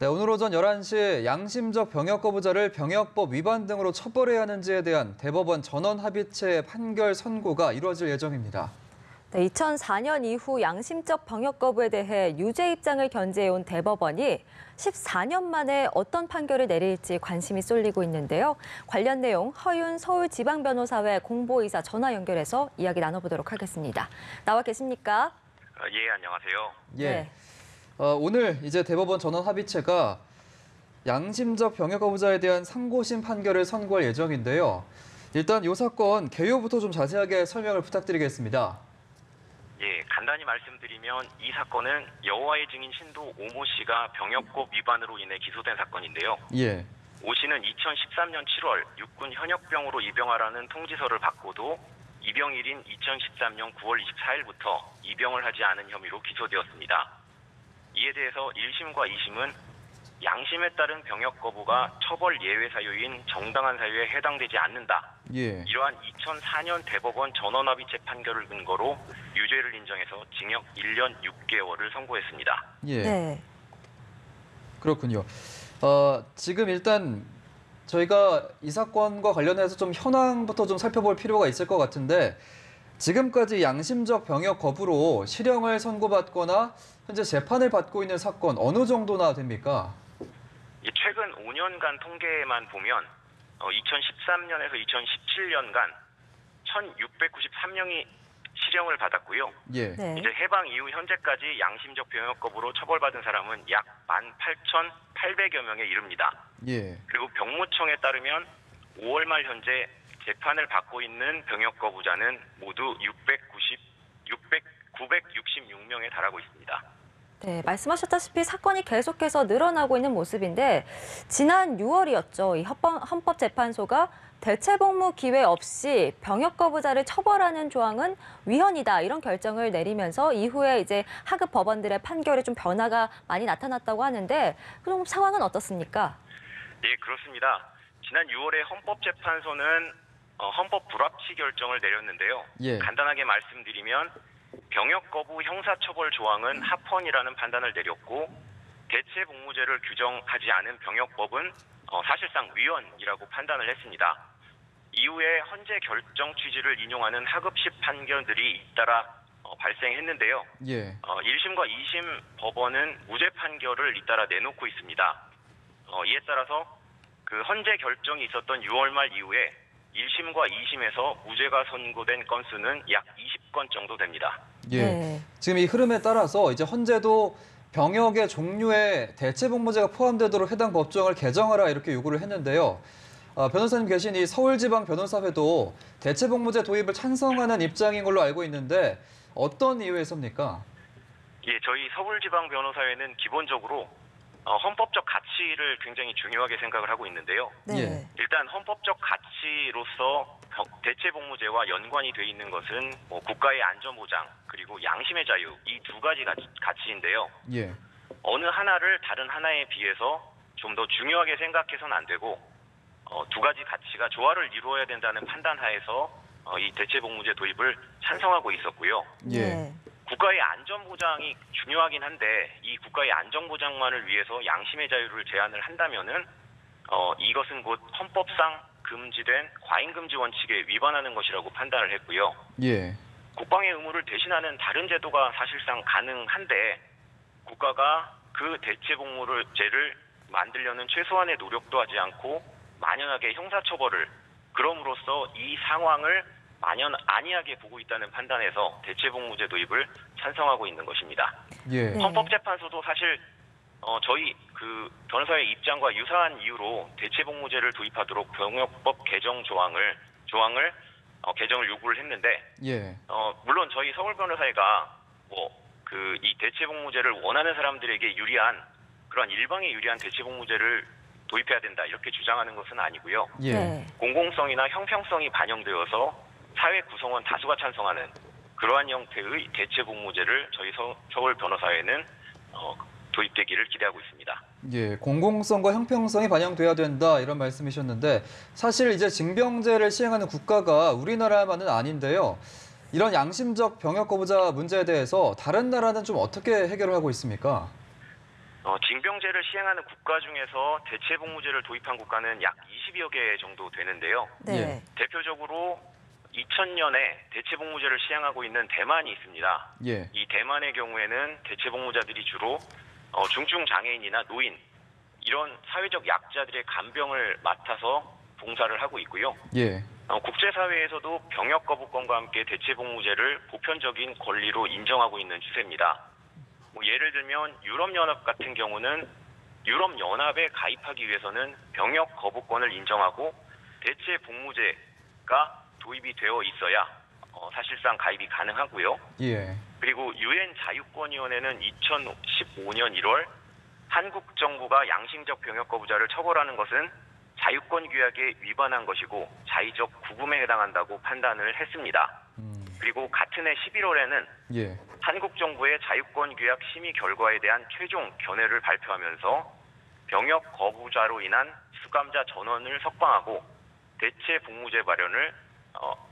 네, 오늘 오전 11시 양심적 병역 거부자를 병역법 위반 등으로 처벌해야 하는지에 대한 대법원 전원 합의체 판결 선고가 이루어질 예정입니다. 네, 2004년 이후 양심적 병역 거부에 대해 유죄 입장을 견지해온 대법원이 14년 만에 어떤 판결을 내릴지 관심이 쏠리고 있는데요. 관련 내용 허윤 서울지방변호사회 공보이사 전화 연결해서 이야기 나눠보도록 하겠습니다. 나와 계십니까? 예, 안녕하세요. 예. 네. 오늘 이제 대법원 전원 합의체가 양심적 병역 거부자에 대한 상고심 판결을 선고할 예정인데요. 일단 이 사건 개요부터 좀 자세하게 설명을 부탁드리겠습니다. 예, 간단히 말씀드리면 이 사건은 여호와의 증인 신도 오모 씨가 병역법 위반으로 인해 기소된 사건인데요. 예. 오 씨는 2013년 7월 육군 현역병으로 입영하라는 통지서를 받고도 입영일인 2013년 9월 24일부터 입영을 하지 않은 혐의로 기소되었습니다. 이에 대해서 1심과 2심은 양심에 따른 병역 거부가 처벌 예외 사유인 정당한 사유에 해당되지 않는다. 예. 이러한 2004년 대법원 전원합의체 판결을 근거로 유죄를 인정해서 징역 1년 6개월을 선고했습니다. 예. 네. 그렇군요. 지금 일단 저희가 이 사건과 관련해서 좀 현황부터 좀 살펴볼 필요가 있을 것 같은데 지금까지 양심적 병역 거부로 실형을 선고받거나 현재 재판을 받고 있는 사건 어느 정도나 됩니까? 최근 5년간 통계만 보면 2013년에서 2017년간 1,693명이 실형을 받았고요. 예. 네. 이제 해방 이후 현재까지 양심적 병역 거부로 처벌받은 사람은 약 18,800여 명에 이릅니다. 예. 그리고 병무청에 따르면 5월 말 현재 재판을 받고 있는 병역 거부자는 모두 966명에 달하고 있습니다. 네, 말씀하셨다시피 사건이 계속해서 늘어나고 있는 모습인데 지난 6월이었죠. 이 헌법재판소가 대체복무 기회 없이 병역 거부자를 처벌하는 조항은 위헌이다 이런 결정을 내리면서 이후에 이제 하급 법원들의 판결에 좀 변화가 많이 나타났다고 하는데 그럼 상황은 어떻습니까? 예, 그렇습니다. 지난 6월에 헌법재판소는 헌법 불합치 결정을 내렸는데요. 예. 간단하게 말씀드리면 병역 거부 형사처벌 조항은 합헌이라는 판단을 내렸고 대체복무제를 규정하지 않은 병역법은 사실상 위헌이라고 판단을 했습니다. 이후에 헌재 결정 취지를 인용하는 하급식 판결들이 잇따라 발생했는데요. 예. 1심과 2심 법원은 무죄 판결을 잇따라 내놓고 있습니다. 이에 따라서 그 헌재 결정이 있었던 6월 말 이후에 1심과 2심에서 무죄가 선고된 건수는 약 20건 정도 됩니다. 예. 네. 지금 이 흐름에 따라서 이제 헌재도 병역의 종류에 대체복무제가 포함되도록 해당 법정을 개정하라 이렇게 요구를 했는데요. 변호사님 계신 이 서울지방변호사회도 대체복무제 도입을 찬성하는 입장인 걸로 알고 있는데 어떤 이유에서입니까? 예, 저희 서울지방변호사회는 기본적으로 헌법적 가치를 굉장히 중요하게 생각을 하고 있는데요. 네. 예. 일단 헌법적 가치로서 대체복무제와 연관이 돼 있는 것은 국가의 안전보장 그리고 양심의 자유 이 두 가지 가치인데요. 예. 어느 하나를 다른 하나에 비해서 좀 더 중요하게 생각해서는 안 되고 두 가지 가치가 조화를 이루어야 된다는 판단 하에서 이 대체복무제 도입을 찬성하고 있었고요. 예. 네. 국가의 안전보장이 중요하긴 한데 이 국가의 안전보장만을 위해서 양심의 자유를 제한을 한다면은 이것은 곧 헌법상 금지된 과잉금지 원칙에 위반하는 것이라고 판단을 했고요. 예. 국방의 의무를 대신하는 다른 제도가 사실상 가능한데 국가가 그 대체복무제를 만들려는 최소한의 노력도 하지 않고 만연하게 형사처벌을 그럼으로써 이 상황을 만연 안이하게 보고 있다는 판단에서 대체복무제 도입을 찬성하고 있는 것입니다. 예. 네. 헌법재판소도 사실 저희 그 변호사의 입장과 유사한 이유로 대체복무제를 도입하도록 병역법 개정 조항을 개정을 요구를 했는데 예. 물론 저희 서울 변호사회가 이 대체복무제를 원하는 사람들에게 유리한 그런 일방에 유리한 대체복무제를 도입해야 된다 이렇게 주장하는 것은 아니고요. 예. 네. 공공성이나 형평성이 반영되어서 사회 구성원 다수가 찬성하는 그러한 형태의 대체복무제를 저희 서울 변호사회는 도입되기를 기대하고 있습니다. 예, 공공성과 형평성이 반영돼야 된다 이런 말씀이셨는데 사실 이제 징병제를 시행하는 국가가 우리나라만은 아닌데요. 이런 양심적 병역 거부자 문제에 대해서 다른 나라는 좀 어떻게 해결을 하고 있습니까? 징병제를 시행하는 국가 중에서 대체복무제를 도입한 국가는 약 20여 개 정도 되는데요. 네. 대표적으로 2000년에 대체복무제를 시행하고 있는 대만이 있습니다. 예. 이 대만의 경우에는 대체복무자들이 주로 중증 장애인이나 노인 이런 사회적 약자들의 간병을 맡아서 봉사를 하고 있고요. 예. 국제사회에서도 병역 거부권과 함께 대체복무제를 보편적인 권리로 인정하고 있는 추세입니다. 예를 들면 유럽연합 같은 경우는 유럽연합에 가입하기 위해서는 병역 거부권을 인정하고 대체복무제가 도입이 되어 있어야 사실상 가입이 가능하고요. 예. 그리고 유엔 자유권위원회는 2015년 1월 한국 정부가 양심적 병역 거부자를 처벌하는 것은 자유권 규약에 위반한 것이고 자의적 구금에 해당한다고 판단을 했습니다. 그리고 같은 해 11월에는 예. 한국 정부의 자유권 규약 심의 결과에 대한 최종 견해를 발표하면서 병역 거부자로 인한 수감자 전원을 석방하고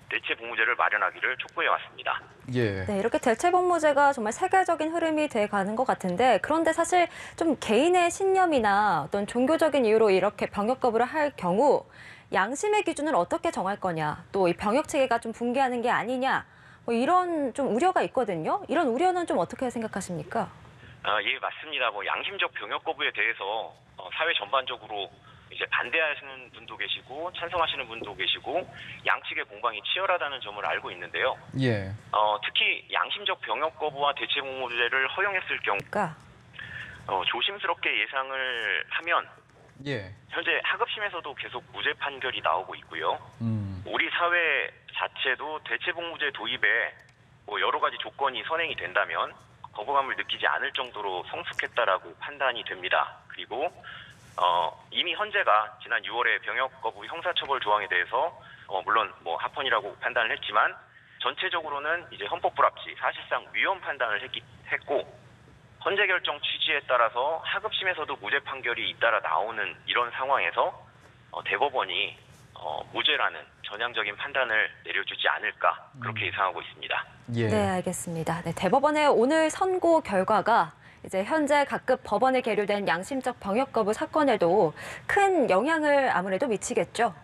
대체복무제를 마련하기를 촉구해 왔습니다. 예. 네, 이렇게 대체복무제가 정말 세계적인 흐름이 돼 가는 것 같은데 그런데 사실 좀 개인의 신념이나 어떤 종교적인 이유로 이렇게 병역 거부를 할 경우 양심의 기준을 어떻게 정할 거냐, 또 이 병역 체계가 좀 붕괴하는 게 아니냐, 이런 좀 우려가 있거든요. 이런 우려는 좀 어떻게 생각하십니까? 예, 맞습니다. 양심적 병역 거부에 대해서 사회 전반적으로 이제 반대하시는 분도 계시고 찬성하시는 분도 계시고 양측의 공방이 치열하다는 점을 알고 있는데요. 예. 특히 양심적 병역 거부와 대체복무제를 허용했을 경우 조심스럽게 예상을 하면 예. 현재 하급심에서도 계속 무죄 판결이 나오고 있고요. 우리 사회 자체도 대체복무제 도입에 여러 가지 조건이 선행이 된다면 거부감을 느끼지 않을 정도로 성숙했다라고 판단이 됩니다. 그리고 이미 헌재가 지난 6월에 병역 거부 형사처벌 조항에 대해서 물론 합헌이라고 판단을 했지만 전체적으로는 이제 헌법 불합치 사실상 위헌 판단을 했고 헌재 결정 취지에 따라서 하급심에서도 무죄 판결이 잇따라 나오는 이런 상황에서 대법원이 무죄라는 전향적인 판단을 내려주지 않을까 그렇게 예상하고 있습니다. 예. 네, 알겠습니다. 네, 대법원의 오늘 선고 결과가 이제 현재 각급 법원에 계류된 양심적 병역 거부 사건에도 큰 영향을 아무래도 미치겠죠.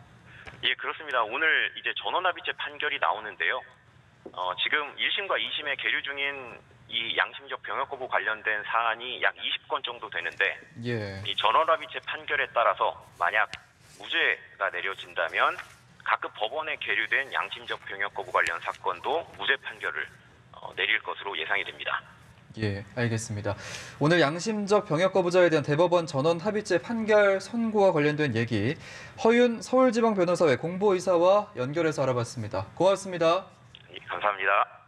예, 그렇습니다. 오늘 이제 전원합의체 판결이 나오는데요. 지금 1심과 2심에 계류 중인 이 양심적 병역 거부 관련된 사안이 약 20건 정도 되는데 예. 이 전원합의체 판결에 따라서 만약 무죄가 내려진다면 각급 법원에 계류된 양심적 병역 거부 관련 사건도 무죄 판결을 내릴 것으로 예상이 됩니다. 예, 알겠습니다. 오늘 양심적 병역 거부자에 대한 대법원 전원 합의체 판결 선고와 관련된 얘기 허윤 서울지방변호사회 공보이사와 연결해서 알아봤습니다. 고맙습니다. 예, 감사합니다.